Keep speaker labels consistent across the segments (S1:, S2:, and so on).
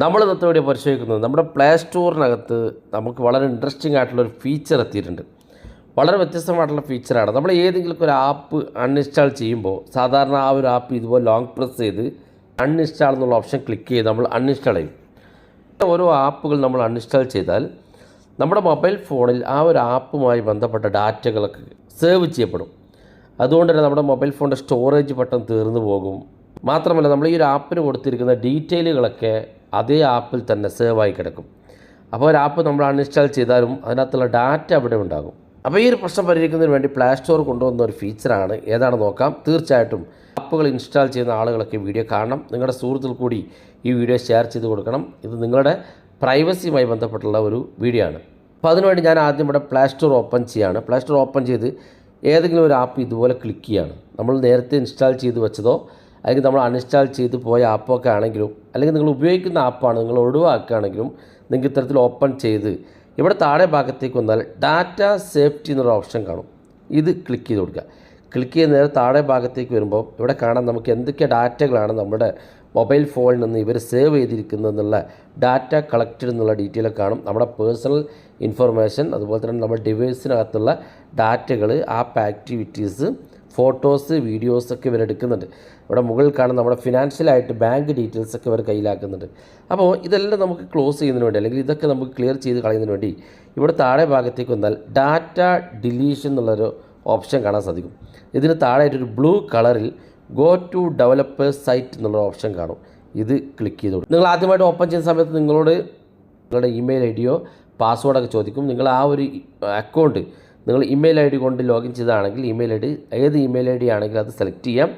S1: നമ്മൾ ഇന്നത്തെ വീഡിയോ പരിശോധിക്കുന്നത് നമ്മുടെ പ്ലേ സ്റ്റോറിനകത്ത് നമുക്ക് വളരെ ഇൻട്രസ്റ്റിംഗ് ആയിട്ടുള്ളൊരു ഫീച്ചർ എത്തിയിട്ടുണ്ട്. വളരെ വ്യത്യസ്തമായിട്ടുള്ള ഫീച്ചറാണ്. നമ്മൾ ഏതെങ്കിലും ഒരു ആപ്പ് അൺഇൻസ്റ്റാൾ ചെയ്യുമ്പോൾ സാധാരണ ആ ഒരു ആപ്പ് ഇതുപോലെ ലോങ് പ്രസ് ചെയ്ത് അൺഇൻസ്റ്റാൾ എന്നുള്ള ഓപ്ഷൻ ക്ലിക്ക് ചെയ്ത് നമ്മൾ അൺഇൻസ്റ്റാൾ ചെയ്യും. ഓരോ ആപ്പുകൾ നമ്മൾ അൺഇൻസ്റ്റാൾ ചെയ്താൽ നമ്മുടെ മൊബൈൽ ഫോണിൽ ആ ഒരു ആപ്പുമായി ബന്ധപ്പെട്ട ഡാറ്റകളൊക്കെ സേവ് ചെയ്യപ്പെടും. അതുകൊണ്ട് തന്നെ നമ്മുടെ മൊബൈൽ ഫോണിൻ്റെ സ്റ്റോറേജ് പെട്ടെന്ന് തീർന്നു പോകും. മാത്രമല്ല നമ്മൾ ഈ ഒരു ആപ്പിന് കൊടുത്തിരിക്കുന്ന ഡീറ്റെയിലുകളൊക്കെ അതേ ആപ്പിൽ തന്നെ സേവായി കിടക്കും. അപ്പോൾ ഒരു ആപ്പ് നമ്മൾ അൺഇൻസ്റ്റാൾ ചെയ്താലും അതിനകത്തുള്ള ഡാറ്റ അവിടെ ഉണ്ടാകും. അപ്പോൾ ഈ ഒരു പ്രശ്നം പരിഹരിക്കുന്നതിന് വേണ്ടി പ്ലേ സ്റ്റോർ കൊണ്ടുവന്ന ഒരു ഫീച്ചറാണ്. ഏതാണ് നോക്കാം. തീർച്ചയായിട്ടും ആപ്പുകൾ ഇൻസ്റ്റാൾ ചെയ്യുന്ന ആളുകളൊക്കെ വീഡിയോ കാണണം. നിങ്ങളുടെ സുഹൃത്തുക്കൾ കൂടി ഈ വീഡിയോ ഷെയർ ചെയ്ത് കൊടുക്കണം. ഇത് നിങ്ങളുടെ പ്രൈവസിയുമായി ബന്ധപ്പെട്ടുള്ള ഒരു വീഡിയോ ആണ്. അപ്പോൾ അതിനുവേണ്ടി ഞാൻ ആദ്യം ഇവിടെ പ്ലേ സ്റ്റോർ ഓപ്പൺ ചെയ്യുകയാണ്. പ്ലേ സ്റ്റോർ ഓപ്പൺ ചെയ്ത് ഏതെങ്കിലും ഒരു ആപ്പ് ഇതുപോലെ ക്ലിക്ക് ചെയ്യുകയാണ്. നമ്മൾ നേരത്തെ ഇൻസ്റ്റാൾ ചെയ്ത് വെച്ചതോ അല്ലെങ്കിൽ നമ്മൾ അൺഇൻസ്റ്റാൾ ചെയ്ത് പോയ ആപ്പൊക്കെ ആണെങ്കിലും അല്ലെങ്കിൽ നിങ്ങൾ ഉപയോഗിക്കുന്ന ആപ്പാണ് നിങ്ങൾ ഒഴിവാക്കുകയാണെങ്കിലും നിങ്ങൾക്ക് ഇത്തരത്തിൽ ഓപ്പൺ ചെയ്ത് ഇവിടെ താഴെ ഭാഗത്തേക്ക് വന്നാൽ ഡാറ്റ സേഫ്റ്റി എന്നൊരു ഓപ്ഷൻ കാണും. ഇത് ക്ലിക്ക് ചെയ്ത് കൊടുക്കുക. ക്ലിക്ക് ചെയ്ത് നേരെ താഴെ ഭാഗത്തേക്ക് വരുമ്പോൾ ഇവിടെ കാണാൻ നമുക്ക് എന്തൊക്കെ ഡാറ്റകളാണ് നമ്മുടെ മൊബൈൽ ഫോണിൽ നിന്ന് ഇവർ സേവ് ചെയ്തിരിക്കുന്നതെന്നുള്ള ഡാറ്റ കളക്റ്റഡ് എന്നുള്ള ഡീറ്റെയിലൊക്കെ കാണും. നമ്മുടെ പേഴ്സണൽ ഇൻഫർമേഷൻ, അതുപോലെ തന്നെ നമ്മുടെ ഡിവൈസിനകത്തുള്ള ഡാറ്റകൾ, ആപ്പ് ആക്ടിവിറ്റീസ്, ഫോട്ടോസ്, വീഡിയോസൊക്കെ ഇവരെടുക്കുന്നുണ്ട്. ഇവിടെ മുകളിൽ കാണുന്ന നമ്മുടെ ഫിനാൻഷ്യലായിട്ട് ബാങ്ക് ഡീറ്റെയിൽസൊക്കെ ഇവർ കയ്യിലാക്കുന്നുണ്ട്. അപ്പോൾ ഇതെല്ലാം നമുക്ക് ക്ലോസ് ചെയ്യുന്നതിന് വേണ്ടി അല്ലെങ്കിൽ ഇതൊക്കെ നമുക്ക് ക്ലിയർ ചെയ്ത് കളയുന്നതിന് വേണ്ടി ഇവിടെ താഴെ ഭാഗത്തേക്ക് വന്നാൽ ഡാറ്റ ഡിലീഷൻ എന്നുള്ളൊരു ഓപ്ഷൻ കാണാൻ സാധിക്കും. ഇതിന് താഴെയായിട്ടൊരു ബ്ലൂ കളറിൽ ഗോ ടു ഡെവലപ്പേഴ്സ് സൈറ്റ് എന്നുള്ള ഓപ്ഷൻ കാണും. ഇത് ക്ലിക്ക് ചെയ്ത് കൊടുക്കും. നിങ്ങൾ ആദ്യമായിട്ട് ഓപ്പൺ ചെയ്യുന്ന സമയത്ത് നിങ്ങളുടെ ഇമെയിൽ ഐ ഡിയോ പാസ്വേഡൊക്കെ ചോദിക്കും. നിങ്ങൾ ആ ഒരു അക്കൗണ്ട് നിങ്ങൾ ഇമെയിൽ ഐ ഡി കൊണ്ട് ലോഗിൻ ചെയ്തതാണെങ്കിൽ ഇമെയിൽ ഐ ഡി ഏത് ഇമെയിൽ ഐ ഡി ആണെങ്കിൽ അത് സെലക്ട് ചെയ്യാം.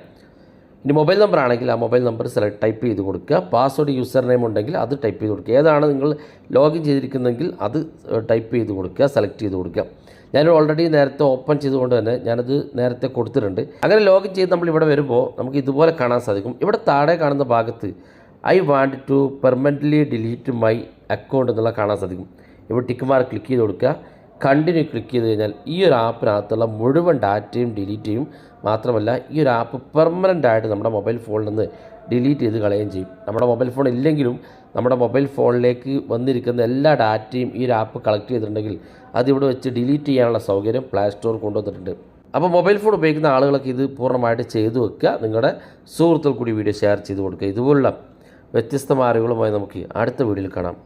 S1: ഇനി മൊബൈൽ നമ്പർ ആണെങ്കിൽ ആ മൊബൈൽ നമ്പർ ടൈപ്പ് ചെയ്ത് കൊടുക്കുക. പാസ്വേഡ് യൂസർ നെയിം ഉണ്ടെങ്കിൽ അത് ടൈപ്പ് ചെയ്ത് കൊടുക്കുക. ഏതാണ് നിങ്ങൾ ലോഗിൻ ചെയ്തിരിക്കുന്നതെങ്കിൽ അത് ടൈപ്പ് ചെയ്ത് കൊടുക്കുക, സെലക്ട് ചെയ്ത് കൊടുക്കുക. ഞാൻ ഓൾറെഡി നേരത്തെ ഓപ്പൺ ചെയ്തുകൊണ്ട് തന്നെ ഞാനത് നേരത്തെ കൊടുത്തിട്ടുണ്ട്. അങ്ങനെ ലോഗിൻ ചെയ്ത് നമ്മൾ ഇവിടെ വരുമ്പോൾ നമുക്ക് ഇതുപോലെ കാണാൻ സാധിക്കും. ഇവിടെ താഴെ കാണുന്ന ഭാഗത്ത് I want to permanently delete my account എന്നുള്ള കാണാൻ സാധിക്കും. ഇവിടെ ടിക്ക് മാർക്ക് ക്ലിക്ക് ചെയ്ത് കൊടുക്കുക. കണ്ടിന്യൂ ക്ലിക്ക് ചെയ്ത് കഴിഞ്ഞാൽ ഈ ഒരു ആപ്പിനകത്തുള്ള മുഴുവൻ ഡാറ്റയും ഡിലീറ്റ് ചെയ്യും. മാത്രമല്ല ഈ ഒരു ആപ്പ് പെർമനൻ്റ് ആയിട്ട് നമ്മുടെ മൊബൈൽ ഫോണിൽ നിന്ന് ഡിലീറ്റ് ചെയ്ത് കളയുകയും ചെയ്യും. നമ്മുടെ മൊബൈൽ ഫോൺ ഇല്ലെങ്കിലും നമ്മുടെ മൊബൈൽ ഫോണിലേക്ക് വന്നിരിക്കുന്ന എല്ലാ ഡാറ്റയും ഈ ഒരു ആപ്പ് കളക്ട് ചെയ്തിട്ടുണ്ടെങ്കിൽ അതിവിടെ വെച്ച് ഡിലീറ്റ് ചെയ്യാനുള്ള സൗകര്യം പ്ലേ സ്റ്റോർ കൊണ്ടുവന്നിട്ടുണ്ട്. അപ്പോൾ മൊബൈൽ ഫോൺ ഉപയോഗിക്കുന്ന ആളുകളൊക്കെ ഇത് പൂർണ്ണമായിട്ട് ചെയ്തു വെക്കുക. നിങ്ങളുടെ സുഹൃത്തുക്കൾ കൂടി വീഡിയോ ഷെയർ ചെയ്ത് കൊടുക്കുക. ഇതുപോലുള്ള വ്യത്യസ്തമായ അറിവുകളുമായി നമുക്ക് അടുത്ത വീഡിയോയിൽ കാണാം.